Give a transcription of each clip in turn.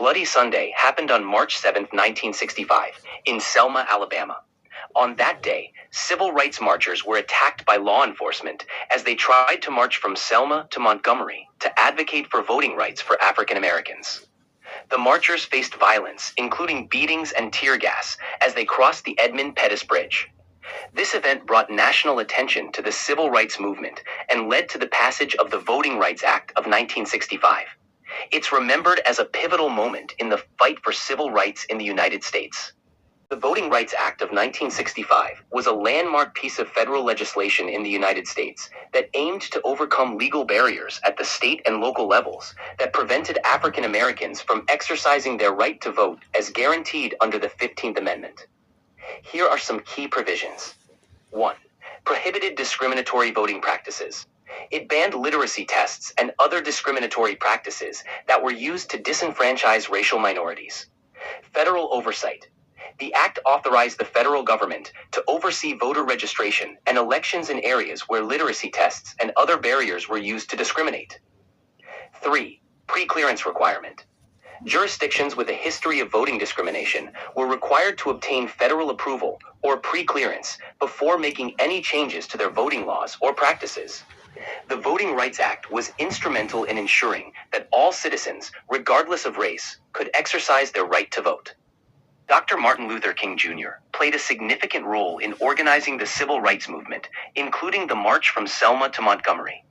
Bloody Sunday happened on March 7, 1965, in Selma, Alabama. On that day, civil rights marchers were attacked by law enforcement as they tried to march from Selma to Montgomery to advocate for voting rights for African Americans. The marchers faced violence, including beatings and tear gas, as they crossed the Edmund Pettus Bridge. This event brought national attention to the civil rights movement and led to the passage of the Voting Rights Act of 1965. It's remembered as a pivotal moment in the fight for civil rights in the United States. The Voting Rights Act of 1965 was a landmark piece of federal legislation in the United States that aimed to overcome legal barriers at the state and local levels that prevented African Americans from exercising their right to vote as guaranteed under the 15th Amendment. Here are some key provisions. 1. Prohibited discriminatory voting practices. It banned literacy tests and other discriminatory practices that were used to disenfranchise racial minorities. Federal oversight. The act authorized the federal government to oversee voter registration and elections in areas where literacy tests and other barriers were used to discriminate. 3. Pre-clearance requirement. Jurisdictions with a history of voting discrimination were required to obtain federal approval or pre-clearance before making any changes to their voting laws or practices. The Voting Rights Act was instrumental in ensuring that all citizens, regardless of race, could exercise their right to vote. Dr. Martin Luther King Jr. played a significant role in organizing the civil rights movement, including the March from Selma to Montgomery.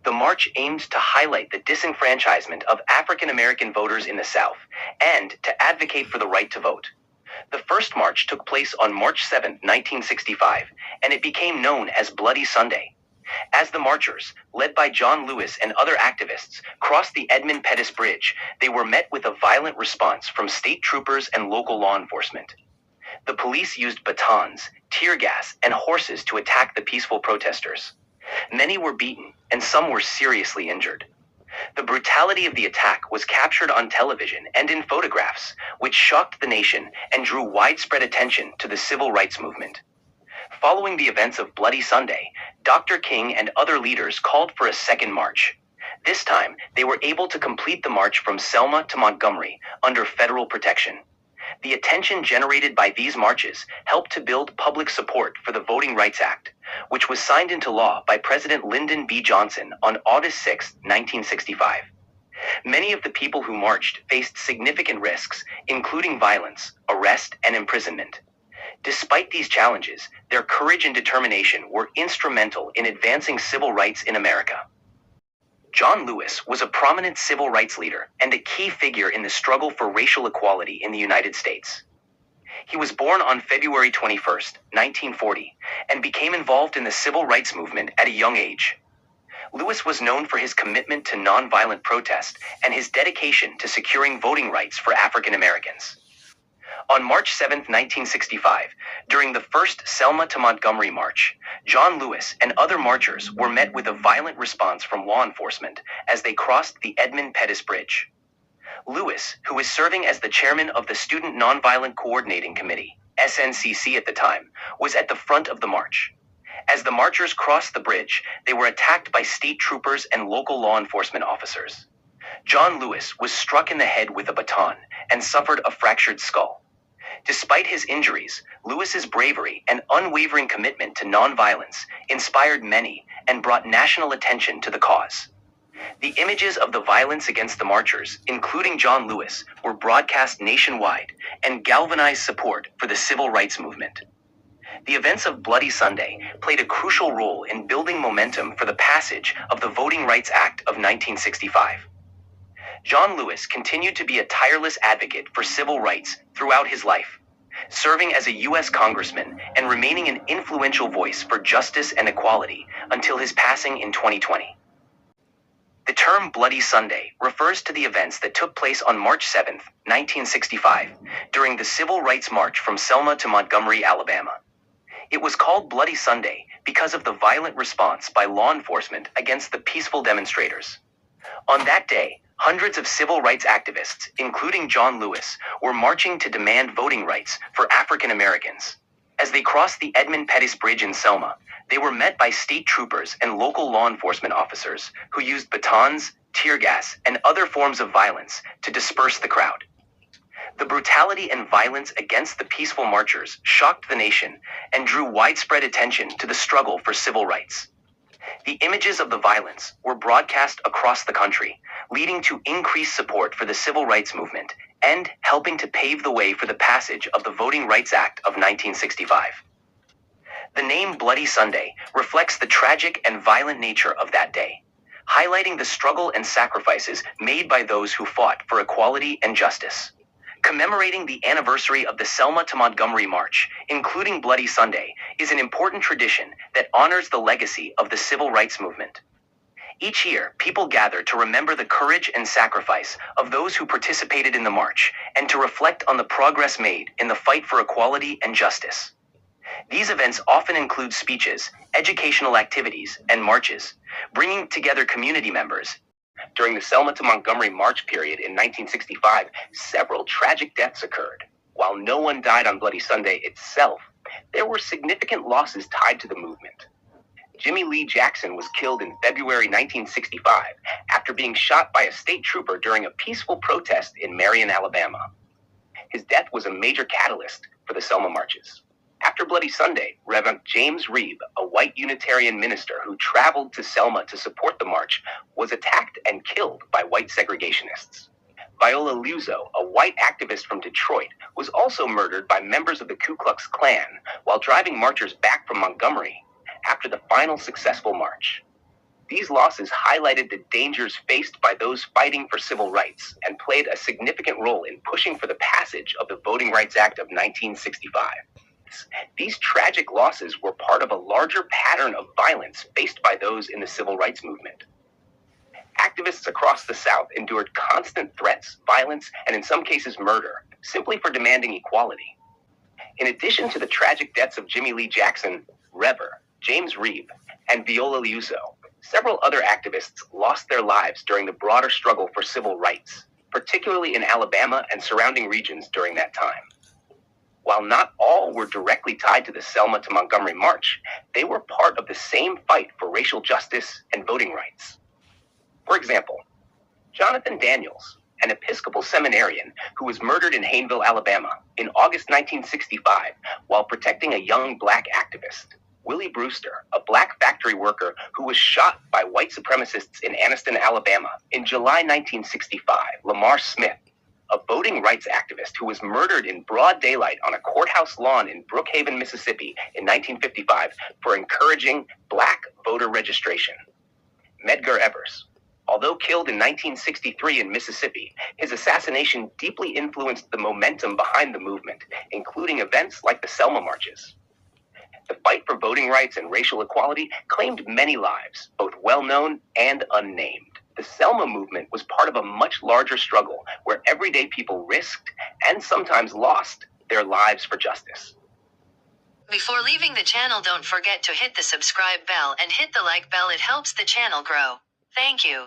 The march aimed to highlight the disenfranchisement of African American voters in the South and to advocate for the right to vote. The first march took place on March 7, 1965, and it became known as Bloody Sunday. As the marchers, led by John Lewis and other activists, crossed the Edmund Pettus Bridge, they were met with a violent response from state troopers and local law enforcement. The police used batons, tear gas, and horses to attack the peaceful protesters. Many were beaten, and some were seriously injured. The brutality of the attack was captured on television and in photographs, which shocked the nation and drew widespread attention to the civil rights movement. Following the events of Bloody Sunday, Dr. King and other leaders called for a second march. This time, they were able to complete the march from Selma to Montgomery under federal protection. The attention generated by these marches helped to build public support for the Voting Rights Act, which was signed into law by President Lyndon B. Johnson on August 6, 1965. Many of the people who marched faced significant risks, including violence, arrest, and imprisonment. Despite these challenges, their courage and determination were instrumental in advancing civil rights in America. John Lewis was a prominent civil rights leader and a key figure in the struggle for racial equality in the United States. He was born on February 21, 1940, and became involved in the civil rights movement at a young age. Lewis was known for his commitment to nonviolent protest and his dedication to securing voting rights for African Americans. On March 7, 1965, during the first Selma to Montgomery march, John Lewis and other marchers were met with a violent response from law enforcement as they crossed the Edmund Pettus Bridge. Lewis, who was serving as the chairman of the Student Nonviolent Coordinating Committee, SNCC at the time, was at the front of the march. As the marchers crossed the bridge, they were attacked by state troopers and local law enforcement officers. John Lewis was struck in the head with a baton and suffered a fractured skull. Despite his injuries, Lewis's bravery and unwavering commitment to nonviolence inspired many and brought national attention to the cause. The images of the violence against the marchers, including John Lewis, were broadcast nationwide and galvanized support for the civil rights movement. The events of Bloody Sunday played a crucial role in building momentum for the passage of the Voting Rights Act of 1965. John Lewis continued to be a tireless advocate for civil rights throughout his life, serving as a U.S. congressman and remaining an influential voice for justice and equality until his passing in 2020. The term Bloody Sunday refers to the events that took place on March 7, 1965, during the Civil Rights March from Selma to Montgomery, Alabama. It was called Bloody Sunday because of the violent response by law enforcement against the peaceful demonstrators. On that day, hundreds of civil rights activists, including John Lewis, were marching to demand voting rights for African Americans. As they crossed the Edmund Pettus Bridge in Selma, they were met by state troopers and local law enforcement officers who used batons, tear gas, and other forms of violence to disperse the crowd. The brutality and violence against the peaceful marchers shocked the nation and drew widespread attention to the struggle for civil rights. The images of the violence were broadcast across the country, leading to increased support for the civil rights movement and helping to pave the way for the passage of the Voting Rights Act of 1965. The name Bloody Sunday reflects the tragic and violent nature of that day, highlighting the struggle and sacrifices made by those who fought for equality and justice. Commemorating the anniversary of the Selma to Montgomery March, including Bloody Sunday, is an important tradition that honors the legacy of the civil rights movement. Each year, people gather to remember the courage and sacrifice of those who participated in the march and to reflect on the progress made in the fight for equality and justice. These events often include speeches, educational activities, and marches, bringing together community members. During the Selma to Montgomery March period in 1965, several tragic deaths occurred. While no one died on Bloody Sunday itself, there were significant losses tied to the movement. Jimmy Lee Jackson was killed in February 1965 after being shot by a state trooper during a peaceful protest in Marion, Alabama. His death was a major catalyst for the Selma marches. After Bloody Sunday, Reverend James Reeb, a white Unitarian minister who traveled to Selma to support the march, was attacked and killed by white segregationists. Viola Liuzzo, a white activist from Detroit, was also murdered by members of the Ku Klux Klan while driving marchers back from Montgomery after the final successful march. These losses highlighted the dangers faced by those fighting for civil rights and played a significant role in pushing for the passage of the Voting Rights Act of 1965. These tragic losses were part of a larger pattern of violence faced by those in the civil rights movement. Activists across the South endured constant threats, violence, and in some cases murder, simply for demanding equality. In addition to the tragic deaths of Jimmy Lee Jackson, Rever, James Reeb, and Viola Liuzzo, several other activists lost their lives during the broader struggle for civil rights, particularly in Alabama and surrounding regions during that time. While not all were directly tied to the Selma to Montgomery March, they were part of the same fight for racial justice and voting rights. For example, Jonathan Daniels, an Episcopal seminarian who was murdered in Hayneville, Alabama, in August 1965 while protecting a young black activist. Willie Brewster, a black factory worker who was shot by white supremacists in Anniston, Alabama, in July 1965. Lamar Smith, a voting rights activist who was murdered in broad daylight on a courthouse lawn in Brookhaven, Mississippi in 1955 for encouraging black voter registration. Medgar Evers, although killed in 1963 in Mississippi, his assassination deeply influenced the momentum behind the movement, including events like the Selma marches. The fight for voting rights and racial equality claimed many lives, both well-known and unnamed. The Selma movement was part of a much larger struggle where everyday people risked and sometimes lost their lives for justice. Before leaving the channel, don't forget to hit the subscribe bell and hit the like bell. It helps the channel grow. Thank you.